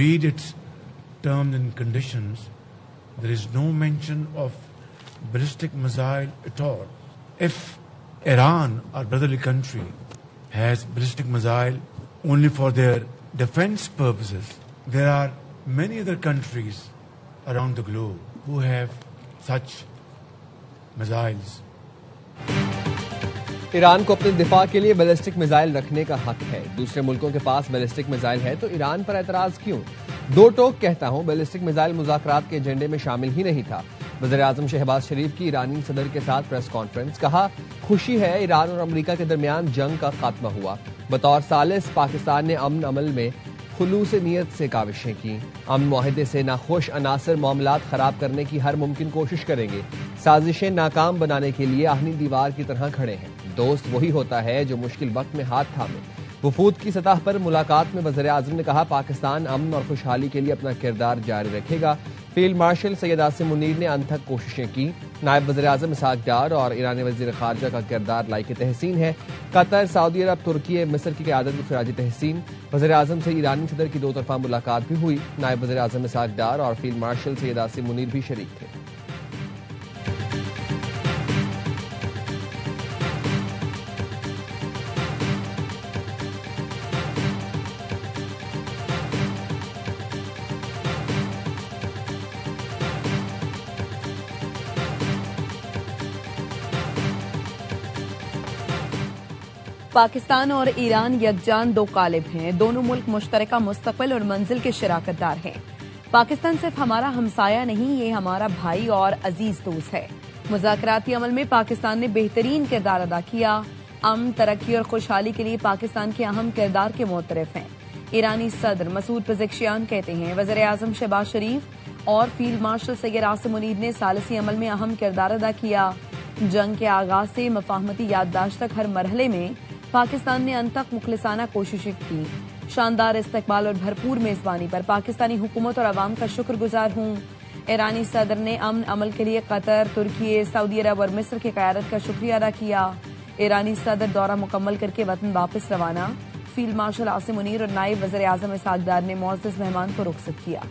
read its terms and conditions, there is no mention of ballistic missile at all. If Iran, our brotherly country, has ballistic missile only for their defense purposes, there are many other countries around the globe who have such missiles. Iran को अपने दिफा के लिए ballistic missile रखने का हक है। दूसरे मुल्कों के पास बैलिस्टिक मिसाइल है तो ईरान पर एतराज क्यों? दो टोक कहता हूं, बैलिस्टिक मिसाइल मुज़ाकरात के एजेंडे में शामिल ही नहीं था। वज़ीर-ए-आज़म शहबाज शरीफ की ईरानी सदर के साथ प्रेस कॉन्फ्रेंस, कहा खुशी है ईरान और अमेरिका के दरमियान जंग का खात्मा हुआ। बतौर सालिस पाकिस्तान ने अमन अमल में खुलूस नीयत से काविशें की। अमन मुआहिदे से नाखुश अनासर मामलात खराब करने की हर मुमकिन कोशिश करेंगे। साजिशें नाकाम बनाने के लिए आहनी दीवार की तरह खड़े हैं। दोस्त वही होता है जो मुश्किल वक्त में हाथ थामे। वफूद की सतह पर मुलाकात में वज़ीर-ए-आज़म ने कहा पाकिस्तान अमन और खुशहाली के लिए अपना किरदार जारी रखेगा। फील्ड मार्शल सैयद आसिम मुनीर ने अनथक कोशिशें की। नायब वज़ीर-ए-आज़म इसहाक डार और ईरानी वज़ीर ख़ारजा का किरदार लायक तहसीन है। कतर, सऊदी अरब, तुर्की, मिस्र की क़यादत में खराज तहसीन। वज़ीर-ए-आज़म से ईरानी सदर की दो तरफा मुलाकात भी हुई। नायब वज़ीर-ए-आज़म इसहाक डार और फील्ड मार्शल सैयद आसिम मुनीर भी शरीक थे। पाकिस्तान और ईरान यकजान दो कालिब हैं। दोनों मुल्क मुश्तरका मुस्तकबिल और मंजिल के शराकतदार हैं। पाकिस्तान सिर्फ हमारा हमसाया नहीं, ये हमारा भाई और अजीज दोस्त है। मुज़ाकराती अमल में पाकिस्तान ने बेहतरीन किरदार अदा किया। अमन, तरक्की और खुशहाली के लिए पाकिस्तान के अहम किरदार के मोतरफ हैं। ईरानी सदर मसूद पेज़ेश्कियान कहते हैं वज़ीर-ए-आज़म शहबाज शरीफ और फील्ड मार्शल सैयद आसिम मुनीर ने सालिसी अमल में अहम किरदार अदा किया। जंग के आगाज से मफाहमती याददाश्त तक हर मरहले में पाकिस्तान ने अनतक मुखलिसाना कोशिशें की। शानदार इस्तकबाल और भरपूर मेजबानी पर पाकिस्तानी हुकूमत और अवाम का शुक्रगुजार हूं। ईरानी सदर ने अमन अमल के लिए कतर, तुर्की, सऊदी अरब और मिस्र की क़यादत का शुक्रिया अदा किया। ईरानी सदर दौरा मुकम्मल करके वतन वापस रवाना। फील्ड मार्शल आसिम मुनीर और नायब वज़ीर-ए-आज़म इसहाक डार ने मुअज़्ज़ज़ मेहमान को रुखसत किया।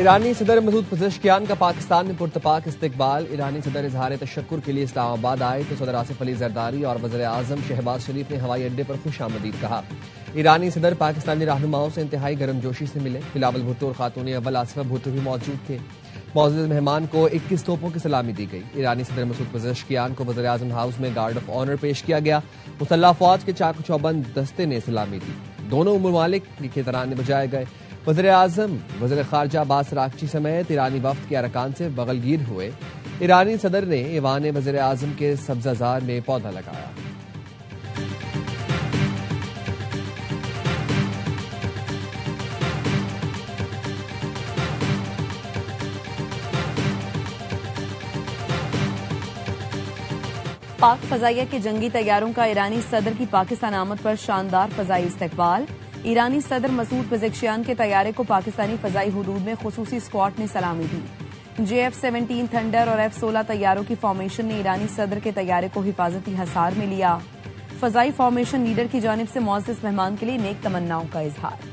ईरानी सदर मसूद पेज़ेश्कियान का पाकिस्तान में पुरतपाक इस्तकबाल। ईरानी सदर इजहार तशक्कुर के लिए इस्लामाबाद आए तो सदर आसिफ अली जरदारी और वज़ीर-ए-आज़म शहबाज शरीफ ने हवाई अड्डे पर खुशामदीद कहा। ईरानी सदर पाकिस्तानी रहनुमाओं से इंतहाई गर्मजोशी से मिले। बिलावल भुट्टो और खातून अव्वल आसिफा भुट्टो भी मौजूद थे। मुअज़्ज़ज़ मेहमान को 21 तोपों की सलामी दी गई। ईरानी सदर मसूद पेज़ेश्कियान को वज़ीर-ए-आज़म हाउस में गार्ड ऑफ ऑनर पेश किया गया। मुसल्लह फौज के चाक चौबंद दस्ते ने सलामी दी। दोनों ममालिक के तराने बजाए गए। वज़ीर-ए-आज़म, वज़ीर ख़ारजा अब्बास रागची समेत ईरानी वफ़द के अरकान से बगलगीर हुए। ईरानी सदर ने ईवान वज़ीर-ए-आज़म के सब्ज़ाज़ार में पौधा लगाया। पाक फ़ज़ाइया के जंगी तैयारों का ईरानी सदर की पाकिस्तान आमद पर शानदार फ़ज़ाई इस्तकबाल। ईरानी सदर मसूद पेज़ेश्कियान के तैयारे को पाकिस्तानी फ़ज़ाई हुदूद में खुसूसी स्क्वाड ने सलामी दी। JF-17 थंडर और F-16 तैयारों की फॉर्मेशन ने ईरानी सदर के तैयारे को हिफाजती हसार में लिया। फ़ज़ाई फॉर्मेशन लीडर की जानिब से मुअज़्ज़ज़ मेहमान के लिए नेक तमन्नाओं का इजहार।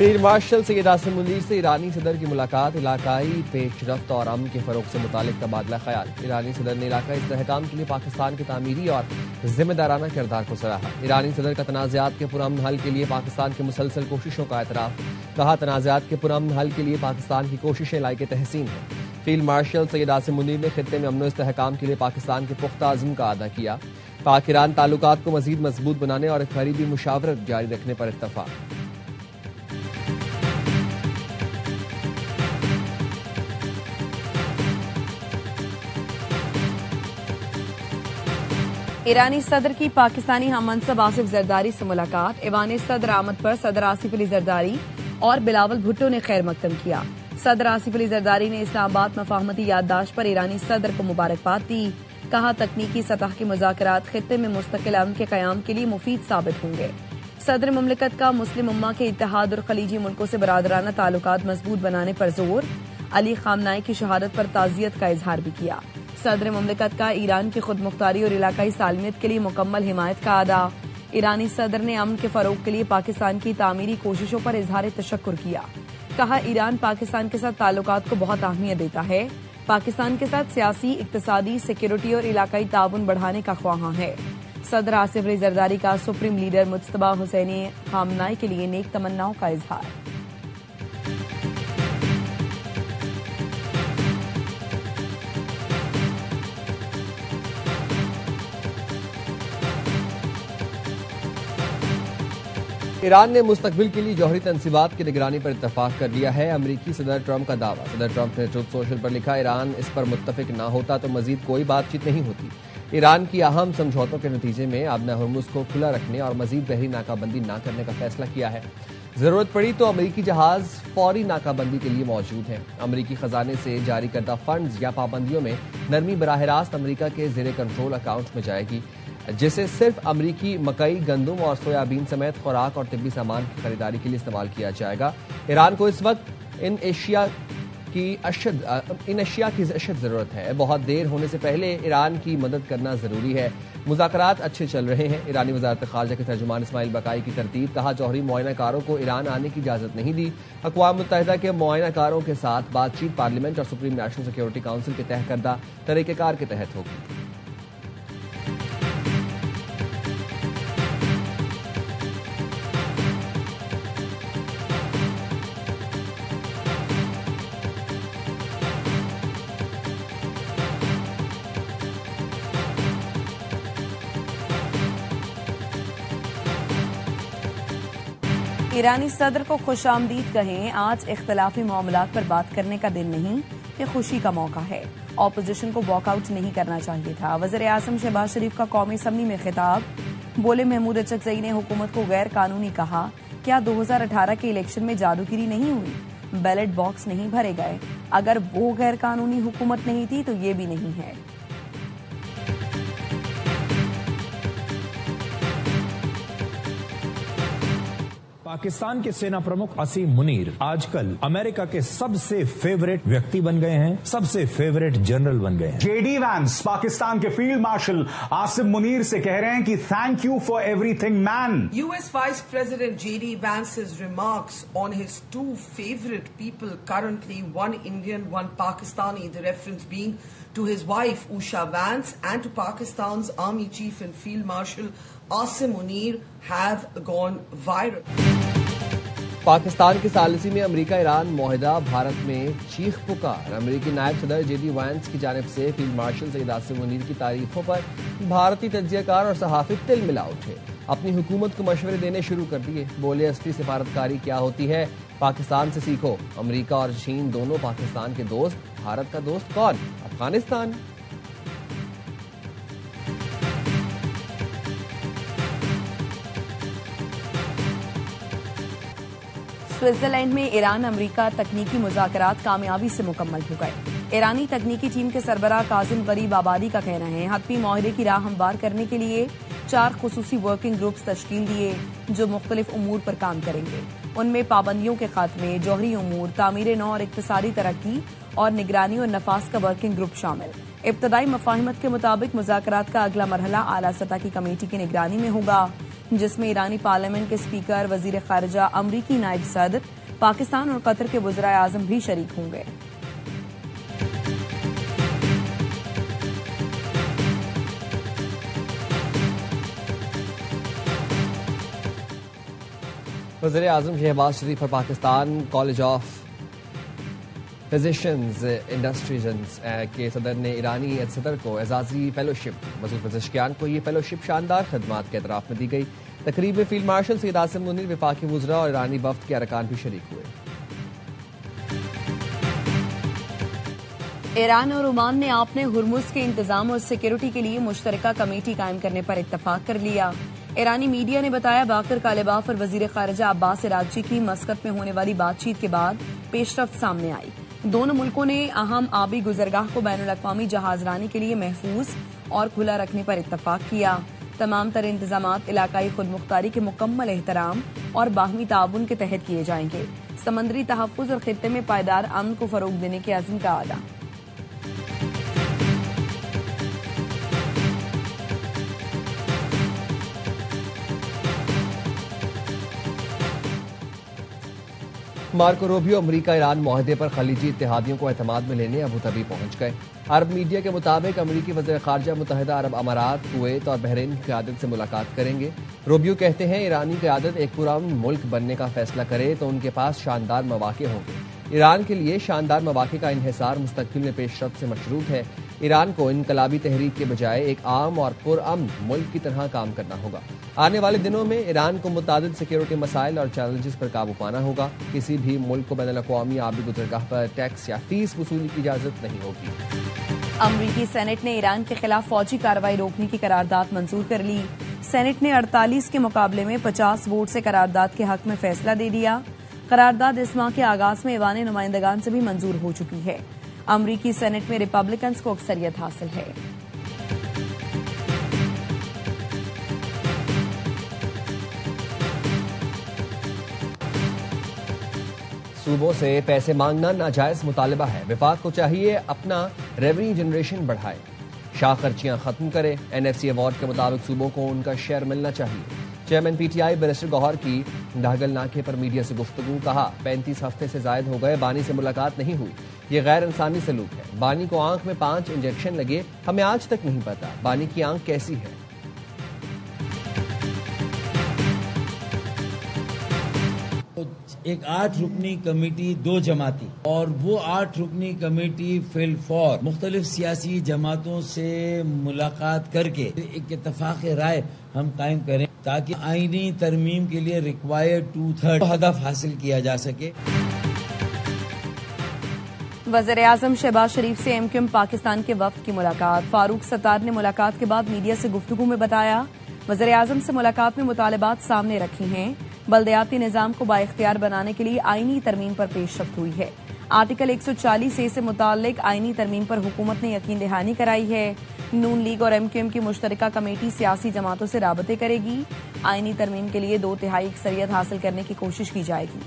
फील्ड मार्शल सैयद आसिम मुनीर से ईरानी सदर की मुलाकात। इलाकाई पेशरफ्त और अमन के फरोग से मुतालिक तबादला ख्याल। ईरानी सदर ने इलाकाई इस्तेहकाम के लिए पाकिस्तान के तामीरी और जिम्मेदाराना किरदार को सराहा। ईरानी सदर का तनाज़ात के पुरअमन हल के लिए पाकिस्तान की मुसलसल कोशिशों का एतराफ़। कहा तनाज़ात के पुरअमन हल के लिए पाकिस्तान की कोशिशें लायक तहसीन हैं। फील्ड मार्शल सैयद आसिम मुनीर ने खित्ते में अमन इस्तेहकाम के लिए पाकिस्तान के पुख्ता अज़्म का अदा किया। पाक ईरान ताल्लुकात को मज़ीद मजबूत बनाने और करीबी मुशावरत जारी रखने पर इत्तफ़ाक़। ईरानी सदर की पाकिस्तानी हम मनसब आसिफ जरदारी से मुलाकात। ईवान सदर आमद पर सदर आसिफ अली जरदारी और बिलावल भुट्टो ने खैर मकदम किया। सदर आसिफ अली जरदारी ने इस्लामाबाद मफाहमती याददाश्त पर ईरानी सदर को मुबारकबाद दी। कहा तकनीकी सतह के मुज़ाकरात खित्ते में मुस्तकिल अमन के क़याम के लिए मुफीद साबित होंगे। सदर मुमलिकत का मुस्लिम उम्मा के इत्तेहाद और खलीजी मुल्कों से बरादराना ताल्लुकात मजबूत बनाने पर जोर। अली खामनाई की शहादत पर ताजियत का इजहार भी किया। सदर मुमलिकत का ईरान की खुद मुख्तारी और इलाकाई सालमियत के लिए मुकम्मल हिमायत का अदा। ईरानी सदर ने अमन के फरोग के लिए पाकिस्तान की तामीरी कोशिशों पर इजहार तशक्कुर किया। कहा, ईरान पाकिस्तान के साथ ताल्लुकात को बहुत अहमियत देता है। पाकिस्तान के साथ सियासी, इक्तिसादी, सिक्योरिटी और इलाकाई ताउन बढ़ाने का ख्वाहां है। सदर आसिफ अली जरदारी का supreme leader Mojtaba Hosseini Khamenei के लिए नेक तमन्नाओं का इजहार। ईरान ने मुस्तकबिल के लिए जौहरी तनसीबात की निगरानी पर इत्तफाक कर लिया है। अमरीकी सदर ट्रंप का दावा। सदर ट्रंप ने ट्रुथ सोशल पर लिखा, ईरान इस पर मुत्तफिक ना होता तो मजीद कोई बातचीत नहीं होती। ईरान की अहम समझौतों के नतीजे में आबना हुर्मुज को खुला रखने और मजीद बहरी नाकाबंदी न करने का फैसला किया है। जरूरत पड़ी तो अमरीकी जहाज फौरी नाकाबंदी के लिए मौजूद हैं। अमरीकी खजाने से जारी करदा फंड्स या पाबंदियों में नरमी बराह रास्त अमरीका के जेर कंट्रोल अकाउंट में जाएगी, जिसे सिर्फ अमरीकी मकई, गंदम और सोयाबीन समेत खुराक और तिब्बी सामान की खरीदारी के लिए इस्तेमाल किया जाएगा। ईरान को इस वक्त इन अशिया की अशद जरूरत है। बहुत देर होने से पहले ईरान की मदद करना जरूरी है। मुज़ाकरात अच्छे चल रहे हैं। ईरानी वज़ारत ख़ारजा के तर्जुमान इस्माइल बकाई की तरतीब। कहा, जौहरी मुआयनाकारों को ईरान आने की इजाज़त नहीं दी। अक़वाम मुत्तहिदा के मुआयनाकारों के साथ बातचीत पार्लियामेंट और सुप्रीम नेशनल सिक्योरिटी काउंसिल के तय करदा तरीक़ेकार के तहत होगी। ईरानी सदर को खुशामदीद कहें। आज इख्तलाफी मामलात पर बात करने का दिन नहीं, ये खुशी का मौका है। ऑपोजिशन को वॉकआउट नहीं करना चाहिए था। वज़ीर आज़म शहबाज शरीफ का कौमी असम्बली में खिताब। बोले, महमूद अचकज़ई ने हुकूमत को गैर कानूनी कहा। क्या 2018 के इलेक्शन में जादूगिरी नहीं हुई? बैलेट बॉक्स नहीं भरे गए। अगर वो गैर कानूनी हुकूमत नहीं थी तो ये भी नहीं है। पाकिस्तान के सेना प्रमुख असीम मुनीर आजकल अमेरिका के सबसे फेवरेट व्यक्ति बन गए हैं, सबसे फेवरेट जनरल बन गए हैं। जेडी वैंस पाकिस्तान के फील्ड मार्शल आसिम मुनीर से कह रहे हैं कि thank you for everything man. US Vice President J.D. Vance's remarks on his two favorite people currently, one Indian, one Pakistani, the reference being to his wife Usha Vance and to Pakistan's Army Chief and Field Marshal Asim Munir have gone viral. Pakistan की सालिसी में America Iran मुआहिदा, Bharat में चीख पुकार। अमेरिकी नायब सदर JD Vance की जानिब से फील्ड मार्शल सईद आसिम मुनीर की तारीफों पर भारतीय तज्जियाकार और सहाफी तिल मिला उठे। अपनी हुकूमत को मशवरे देने शुरू कर दिए। बोले, असली सिफारतकारी क्या होती है, पाकिस्तान से सीखो। अमेरिका और चीन दोनों पाकिस्तान के दोस्त। भारत का दोस्त कौन? अफगानिस्तान। स्विट्जरलैंड में ईरान अमेरिका तकनीकी मुज़ाकरात कामयाबी से मुकम्मल हो गए। ईरानी तकनीकी टीम के सरबराह काजिम गरीब आबादी का कहना है, हतमी माहिरे की राह हमवार करने के लिए 4 खुसूसी वर्किंग ग्रुप्स तश्कील दिए जो मुख्तलिफ उमूर पर काम करेंगे। उनमें पाबंदियों के खात्मे, जौहरी उमूर, तामीर नौ और इक्तिसादी तरक्की और निगरानी और नफास का वर्किंग ग्रुप शामिल। इब्तदाई मफाहिमत के मुताबिक मुज़ाकरात का अगला मरहला आला सतह की कमेटी की निगरानी में होगा, जिसमें ईरानी पार्लियामेंट के स्पीकर, वजीर खारजा, अमरीकी नायब सदर, पाकिस्तान और कतर के वज़राए आज़म भी शरीक होंगे। वज़ीर आज़म शहबाज शरीफ और Pakistan college of physicians industries के सदर ने ईरानी सदर को एजाजी फेलोशिप। मसूद पज़ेश्कियान को ये फेलोशिप शानदार खदमात के एतराफ़ में दी गई। तकरीब में फील्ड मार्शल सईद आसिम मुनीर, वफाकी वज़रा और ईरानी वफ्द के अरकान भी शरीक हुए। ईरान और ओमान ने आपने हुर्मुज के इंतजाम और सिक्योरिटी के लिए मुश्तरका कमेटी कायम करने पर इत्तफाक कर लिया। ईरानी मीडिया ने बताया, बाकर कालिबाफ और वजीर खारजा अब्बास अरागची की मस्कत में होने वाली बातचीत के बाद पेशरफ्त सामने आई। दोनों मुल्कों ने अहम आबी गुजरगाह को बैनुल अक़वामी जहाजरानी के लिए महफूज और खुला रखने पर इत्तफाक किया। तमाम तर इंतजामात इलाकाई खुद मुख्तारी के मुकम्मल एहतराम और बाहमी ताउन के तहत किए जाएंगे। समंदरी तहफ़्फ़ुज़ और खित्ते में पायदार अमन को फरोग देने के अज़्म का आदा। मार्को रूबियो अमरीका ईरान मुआहदे पर खलीजी इत्तेहादियों को एतमाद में लेने अबू धाबी पहुंच गए। अरब मीडिया के मुताबिक अमरीकी वज़ीर ख़ारजा मुत्तहिदा अरब अमारात, कुवैत और बहरीन की क़यादत से मुलाकात करेंगे। रूबियो कहते हैं ईरानी क़यादत एक पुरअमन मुल्क बनने का फैसला करे तो उनके पास शानदार मौक़े होंगे। ईरान के लिए शानदार मौक़े का इन्हिसार मुस्तक़बिल में पेशरफ्त से मशरूत है। ईरान को इनकलाबी तहरीक के बजाय एक आम और पुरअमन मुल्क की तरह काम करना होगा। आने वाले दिनों में ईरान को मुतादिद सिक्योरिटी मसाइल और चैलेंजेस पर काबू पाना होगा। किसी भी मुल्क को बैनुल-अक़वामी आबी गुज़रगाह पर टैक्स या फीस वसूली की इजाज़त नहीं होगी। अमरीकी सेनेट ने ईरान के खिलाफ फौजी कार्रवाई रोकने की करारदाद मंजूर कर ली। सेनेट ने 48 के मुकाबले में 50 वोट से करारदाद के हक में फैसला दे दिया। करारदाद इस माह के आगाज में ईवान नुमाइंदगान से भी मंजूर हो चुकी है। अमरीकी सेनेट में रिपब्लिकन्स को अक्सरियत हासिल है। सूबों से पैसे मांगना नाजायज मुतालबा है। विफाक को चाहिए अपना रेवेन्यू जनरेशन बढ़ाए, शाह खर्चियां खत्म करे। NFC अवार्ड के मुताबिक सूबों को उनका शेयर मिलना चाहिए। चेयरमैन PTI बैरिस्टर गौहर की डाहगल नाके पर मीडिया से गुफ्तगू। कहा 35 हफ्ते से जायद हो गए, बानी से मुलाकात नहीं हुई। ये गैर इंसानी सलूक है। बानी को आंख में 5 इंजेक्शन लगे, हमें आज तक नहीं पता बानी की आंख कैसी है। एक 8 रुकनी कमेटी 2 जमाती और वो 8 रुकनी कमेटी फिल फॉर मुख्तलिफ सियासी जमातों से मुलाकात करके एक इत्तफाक राय हम कायम करें ताकि आईनी तरमीम के लिए रिक्वायर्ड 2/3 हदफ हासिल किया जा सके। वज़ीर-ए-आज़म शहबाज शरीफ से MQM पाकिस्तान के वफ्द की मुलाकात। फारूक सत्तार ने मुलाकात के बाद मीडिया से गुफ्तगू में बताया, वज़ीर-ए-आज़म से मुलाकात में मुतालबात सामने रखे हैं। बल्दियाती निज़ाम को बाइख्तियार बनाने के लिए आईनी तरमीम पर पेशरफ्त हुई है। आर्टिकल 140A से मुताल्लिक आईनी तरमीम पर हुकूमत ने यकीन दहानी कराई है। नून लीग और MQM की मुश्तरका कमेटी सियासी जमातों से राबते करेगी। आईनी तरमीम के लिए 2/3 अक्सरियत हासिल करने की कोशिश की जाएगी।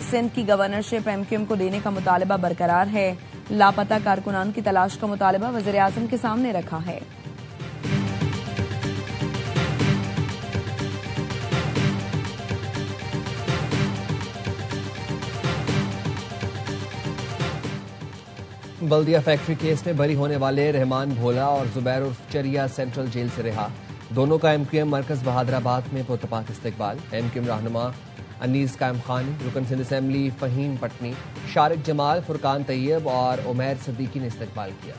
सिंध की गवर्नरशिप MQM को देने का मुतालबा बरकरार है। लापता कारकुनान की तलाश का मुतालबा वज़ीर-ए-आज़म के सामने रखा है। बल्दिया फैक्ट्री केस में बरी होने वाले रहमान भोला और जुबैर उर्फ चरिया सेंट्रल जेल से रिहा। दोनों का MQM मरकज बहादुराबाद में पुरतपाक इस्तकबाल। MQM रहनुमा अनीस कायम खान, रुकन सिंध असेंबली फहीम पटनी, शारिक जमाल, फुरकान तैयब और उमैर सदीकी ने इस्तकबाल किया।